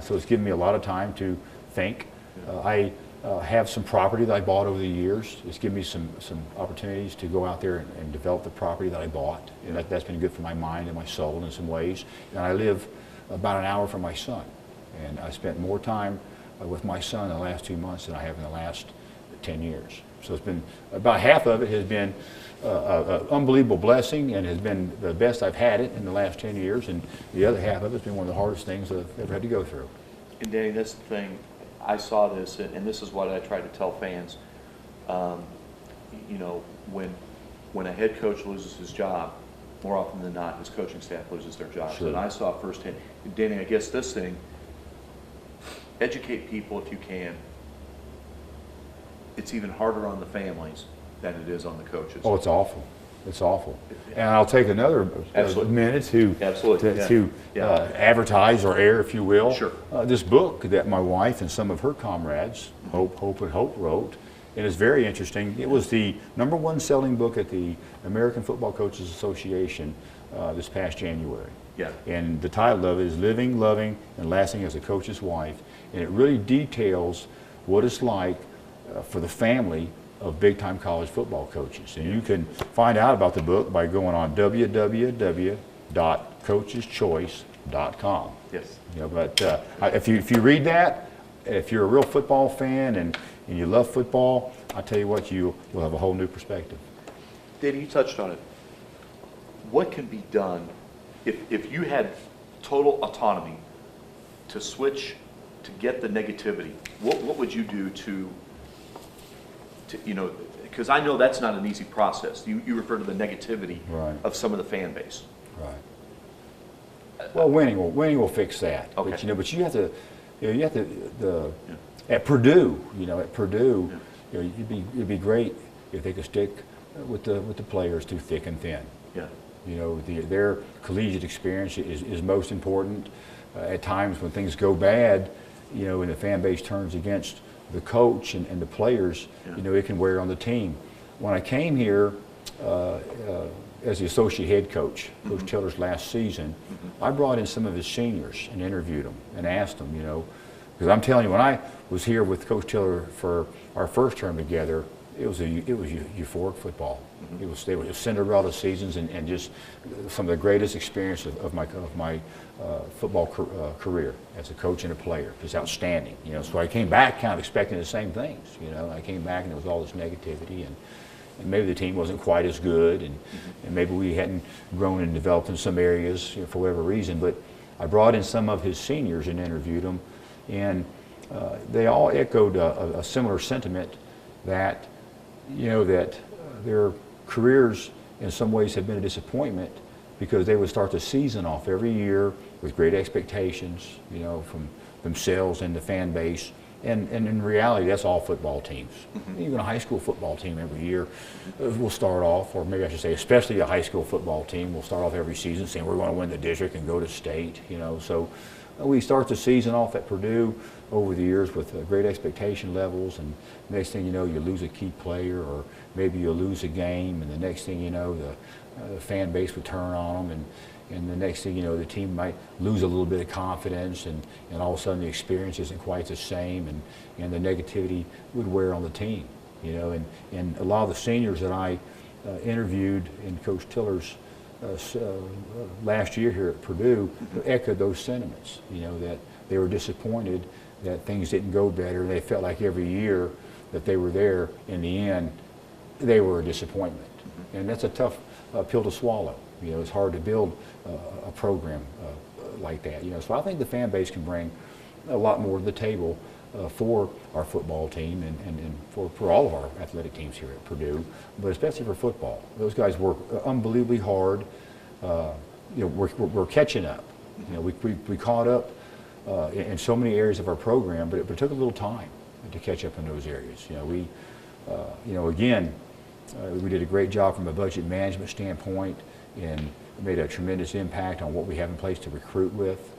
So it's given me a lot of time to think. I have some property that I bought over the years. It's given me some opportunities to go out there and develop the property that I bought. And that's been good for my mind and my soul in some ways. And I live about an hour from my son. And I spent more time with my son in the last 2 months than I have in the last 10 years. So it's been, about half of it has been an unbelievable blessing and has been the best I've had it in the last 10 years. And the other half of it's been one of the hardest things that I've ever had to go through. And Danny, that's the thing. I saw this, and this is what I try to tell fans. You know, when a head coach loses his job, more often than not, his coaching staff loses their jobs. Sure. And I saw firsthand. Danny, I guess this thing, educate people if you can. It's even harder on the families than it is on the coaches. Oh, it's awful. It's awful. And I'll take another minute to advertise or air, if you will, Sure. This book that my wife and some of her comrades, Hope and Hope, wrote. And it's very interesting. It was the #1 selling book at the American Football Coaches Association this past January. Yeah. And the title of it is Living, Loving, and Lasting as a Coach's Wife. And it really details what it's like for the family of big-time college football coaches. And you can find out about the book by going on www.coacheschoice.com. Yes. You know, but if you read that, if you're a real football fan and you love football, I tell you what, you'll have a whole new perspective. Danny, you touched on it. What can be done if you had total autonomy to switch, to get the negativity? What would you do to you know, because I know that's not an easy process. You refer to the negativity of some of the fan base. Right. Well, winning will fix that. Okay. But you have to, at Purdue, it'd be great if they could stick with the players through thick and thin. Yeah. You know, their collegiate experience is most important. At times when things go bad, you know, and the fan base turns against the coach and the players, you know, it can wear on the team. When I came here as the associate head coach, Coach Tiller's last season, I brought in some of his seniors and interviewed them and asked them, you know, because I'm telling you, when I was here with Coach Tiller for our first term together, it was euphoric football. It was Cinderella seasons and just some of the greatest experience of my football career as a coach and a player. Just outstanding, you know. So I came back kind of expecting the same things, you know. I came back and there was all this negativity and maybe the team wasn't quite as good and maybe we hadn't grown and developed in some areas, you know, for whatever reason. But I brought in some of his seniors and interviewed them, and they all echoed a similar sentiment that, you know, that their careers in some ways have been a disappointment because they would start the season off every year with great expectations, you know, from themselves and the fan base. And in reality, that's all football teams. Even a high school football team every year will start off, or maybe I should say especially a high school football team will start off every season saying we're going to win the district and go to state, you know. So we start the season off at Purdue over the years with great expectation levels, and next thing you know, you lose a key player, or maybe you lose a game, and the next thing you know, the fan base would turn on them, and the next thing you know, the team might lose a little bit of confidence, and all of a sudden the experience isn't quite the same, and the negativity would wear on the team, you know. And a lot of the seniors that I interviewed in Coach Tiller's last year here at Purdue echoed those sentiments, you know, that they were disappointed that things didn't go better. They felt like every year that they were there, in the end, they were a disappointment. And that's a tough pill to swallow. You know, it's hard to build a program like that. You know, so I think the fan base can bring a lot more to the table for our football team and for all of our athletic teams here at Purdue, but especially for football. Those guys work unbelievably hard. You know, we're catching up. You know, we caught up in so many areas of our program, but it took a little time to catch up in those areas. You know, you know, again, we did a great job from a budget management standpoint and made a tremendous impact on what we have in place to recruit with.